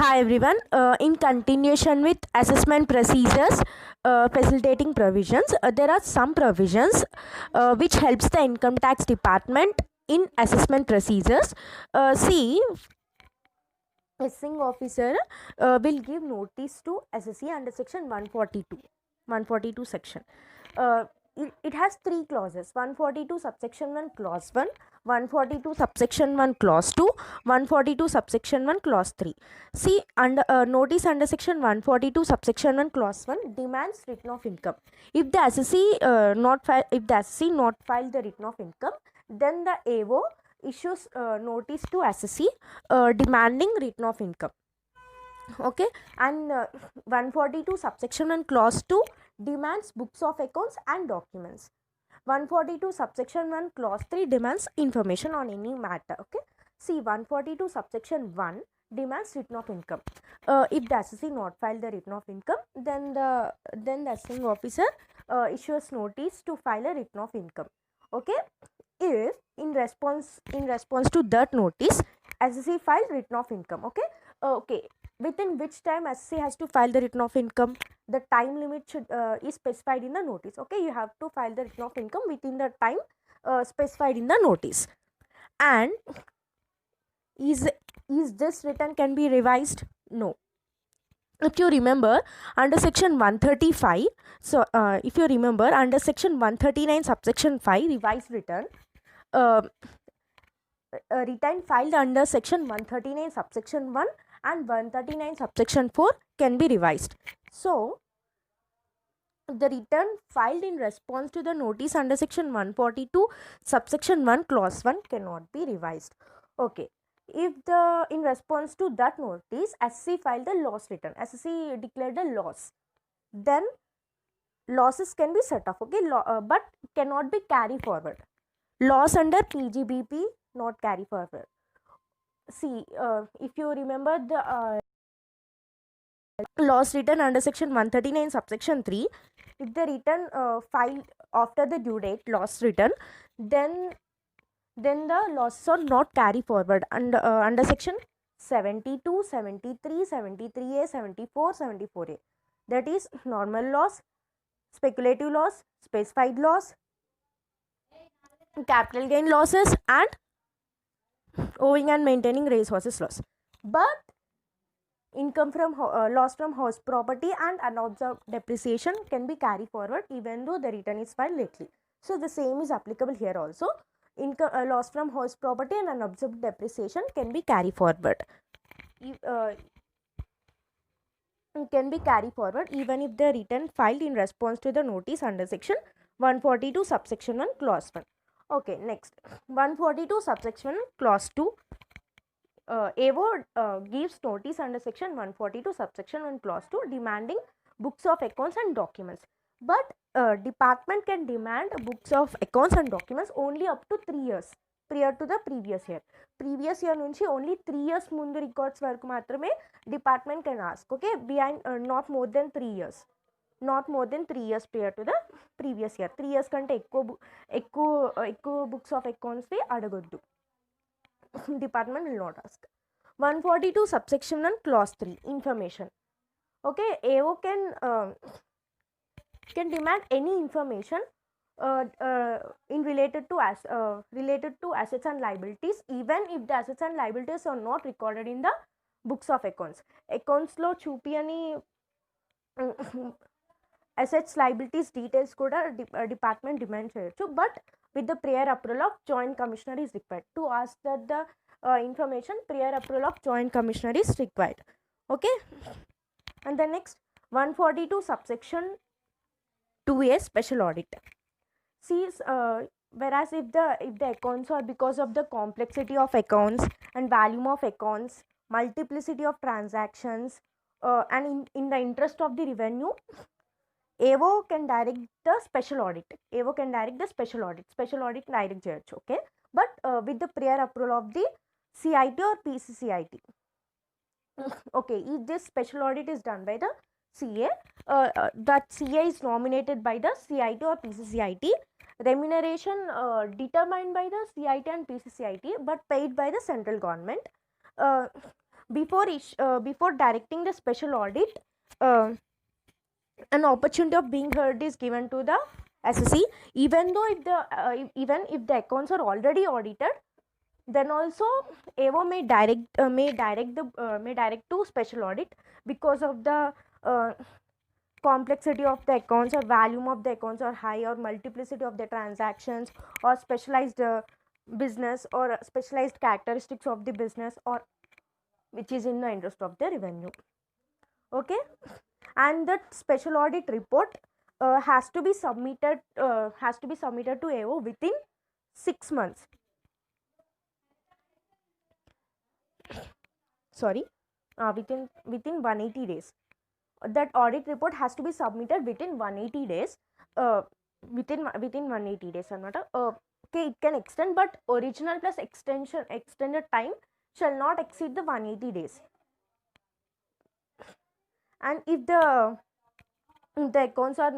Hi everyone. In continuation with assessment procedures, facilitating provisions, there are some provisions which helps the income tax department in assessment procedures. See, assessing officer will give notice to assessee under section 142 section. It has three clauses: 142 subsection 1 clause 1, 142 subsection 1 clause 2, 142 subsection 1 clause 3. See, under notice under section 142 subsection 1 clause 1 demands written of income. If the assessee not filed the written of income, then the AO issues notice to assessee demanding written of income. Okay, and 142 subsection 1 clause 2 demands books of accounts and documents. 142 subsection 1 clause 3 demands information on any matter. Okay, see, 142 subsection 1 demands written of income. If the assessee not filed the written of income, then the assessing officer issues notice to file a written of income. Okay, if in response to that notice assessee filed written of income. Okay, within which time assessee has to file the written of income? The time limit should is specified in the notice. Okay, you have to file the written of income within the time specified in the notice. And is this written can be revised? No. If you remember, under section 135, so if you remember, under section 139 subsection 5 revised return, return filed under section 139 subsection 1 and 139 subsection 4 can be revised. So the return filed in response to the notice under section 142 subsection 1 clause 1 cannot be revised. Okay, if the in response to that notice assessee filed the loss return, assessee declared a loss, then losses can be set off. Okay, but cannot be carry forward. Loss under PGBP not carry forward. See, if you remember the loss return under section 139 subsection 3, if the return filed after the due date loss return, then the losses are not carry forward under section 72, 73, 73A, 74, 74A. That is normal loss, speculative loss, specified loss, capital gain losses, and owing and maintaining racehorses loss. But income from loss from house property and unobserved depreciation can be carried forward even though the return is filed lately. So the same is applicable here also. Income loss from house property and unobserved depreciation can be carried forward. Can be carried forward even if the return filed in response to the notice under section 142 subsection 1 clause 1. Okay, next 142 subsection 1 clause 2. AO gives notice under section 142 subsection 1 clause 2 demanding books of accounts and documents. But department can demand books of accounts and documents only up to 3 years prior to the previous year. Previous year nunchi only 3 years mundu records varaku maatrame department can ask. Okay, behind not more than 3 years. Not more than 3 years prior to the previous year. 3 years kante ekku books of accounts they adagoddu. Department will not ask. 142 subsection 1 clause 3 information. Okay, AO can demand any information in related to assets and liabilities, even if the assets and liabilities are not recorded in the books of accounts. Accounts lo చూపియని assets liabilities details kuda department demand cheyochu, but with the prior approval of joint commissioner is required. To ask that the information, prior approval of joint commissioner is required. Okay, and the next 142 subsection 2A special audit. See, whereas if the accounts are, because of the complexity of accounts and volume of accounts, multiplicity of transactions, and in the interest of the revenue, AO can direct the special audit. AO can direct the special audit. Special audit direct cheyochu. Okay, but with the prior approval of the CIT or PCCIT. Okay, if this special audit is done by the CA, that CA is nominated by the CIT or PCCIT. Remuneration determined by the CIT and PCCIT but paid by the central government. before directing the special audit, an opportunity of being heard is given to the SSE. Even though even if the accounts are already audited, then also AO may direct to special audit because of the complexity of the accounts, or volume of the accounts are high, or multiplicity of the transactions, or specialized business, or specialized characteristics of the business, or which is in the interest of the revenue. Okay, and that special audit report has to be submitted to AO within 6 months. Sorry, within 180 days. That audit report has to be submitted within 180 days. Within 180 days or not. Okay, it can extend, but original plus extended time shall not exceed the 180 days. And if the accounts are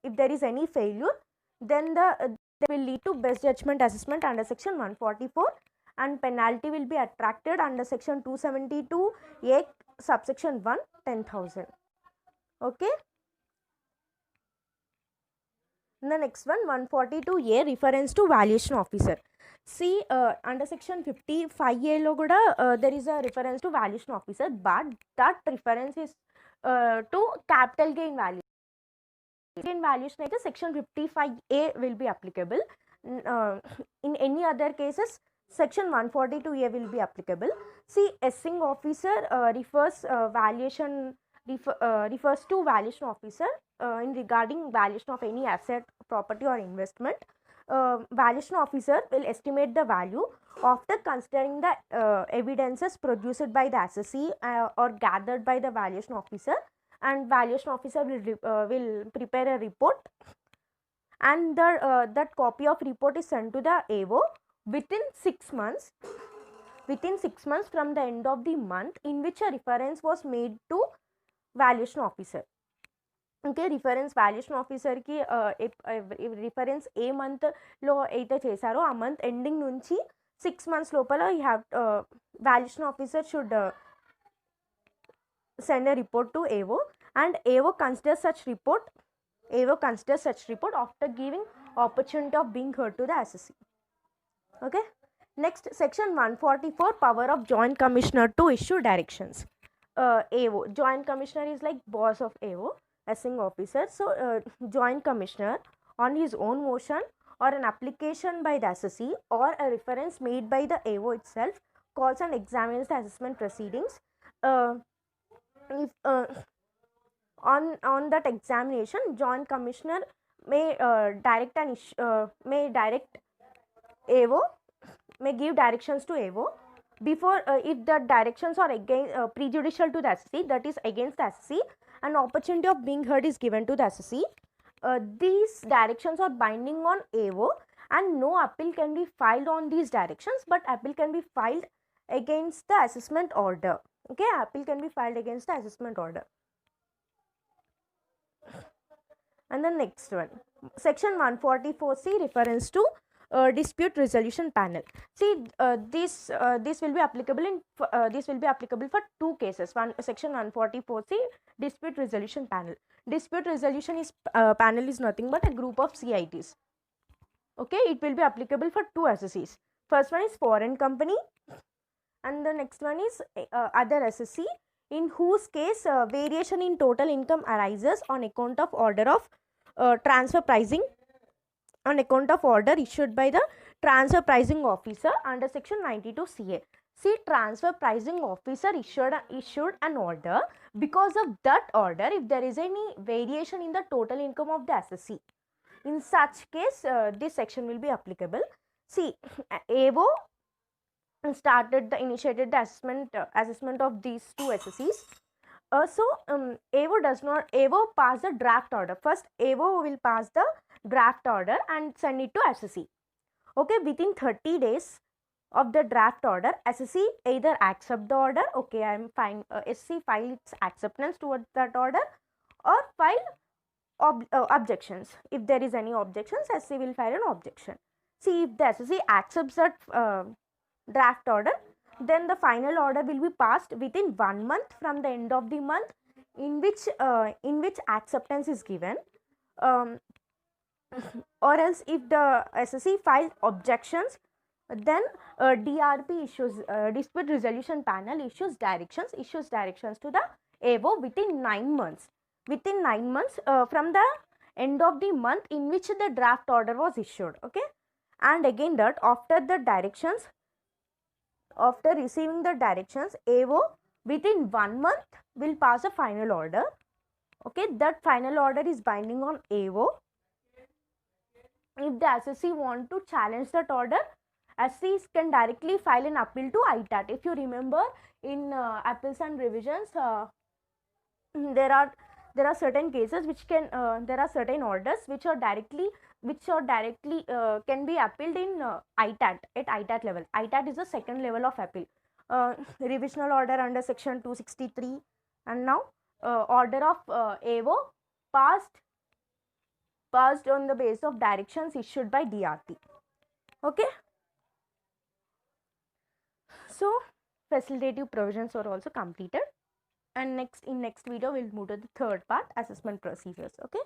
if there is any failure, then they will lead to best judgment assessment under section 144, and penalty will be attracted under section 272A subsection 1, 10,000. Okay. And the next one, 142A, reference to valuation officer. See, under section 55A lo kuda there is a reference to valuation officer, but that reference is to capital gain valuation. Gain valuation అయితే section 55A will be applicable. In any other cases, section 142A will be applicable. See, assessing officer refers to valuation officer in regarding valuation of any asset, property or investment. Valuation officer will estimate the value after considering the evidences produced by the assessee or gathered by the valuation officer, and valuation officer will prepare a report, and that copy of report is sent to the AO within 6 months. Within 6 months from the end of the month in which a reference was made to valuation officer. Okay, reference valuation officer ki reference A month లో అయితే చేశారో ఆ month ending నుంచి 6 months లోపల you have valuation officer should send a report to AO, and AO considers such report after giving opportunity of being heard to the assessee. Okay, next, section 144, power of joint commissioner to issue directions. AO, joint commissioner is like boss of AO, assessing officer. So joint commissioner on his own motion or an application by the assessee or a reference made by the AO itself calls and examines the assessment proceedings. If on that examination, joint commissioner may direct AO, may give directions to AO before if the directions are against prejudicial to the assessee, that is against the assessee, an opportunity of being heard is given to the assessee. These directions are binding on AO, and no appeal can be filed on these directions, but appeal can be filed against the assessment order. Okay, appeal can be filed against the assessment order. And the next one, section 144C, reference to dispute resolution panel. See, this will be applicable for two cases. One, section 144C, dispute resolution panel. Dispute resolution is panel is nothing but a group of CITs. Okay, it will be applicable for two assessees. First one is foreign company, and the next one is other assessee, in whose case variation in total income arises on account of order of transfer pricing, on account of order issued by the transfer pricing officer under section 92CA. See, transfer pricing officer issued an order. Because of that order, if there is any variation in the total income of the assessee, in such case this section will be applicable. See, AO initiated the assessment of these two assessees. AO pass the draft order. First, AO will pass the draft order and send it to assessee. Okay, within 30 days of the draft order, assessee either accept the order, okay, I am fine, assessee file its acceptance towards that order, or file objections. If there is any objections, assessee will file an objection. See, if the assessee accepts that draft order, then the final order will be passed within 1 month from the end of the month in which acceptance is given, um, or else if the SSC files objections, then DRP issues, dispute resolution panel issues directions to the AO within 9 months, from the end of the month in which the draft order was issued. Okay, and again that after receiving the directions, AO within 1 month will pass a final order. Okay, that final order is binding on AO. If the SSC want to challenge that order, SCs can directly file an appeal to ITAT. If you remember, in appeals and revisions, there are certain cases which can there are certain orders which are directly can be appealed in ITAT, at ITAT level. ITAT is the second level of appeal. Revisional order under section 263, and now order of AO passed on the basis of directions issued by DRP. Okay, so facilitative provisions are also completed, and in next video we'll move to the third part, assessment procedures. Okay.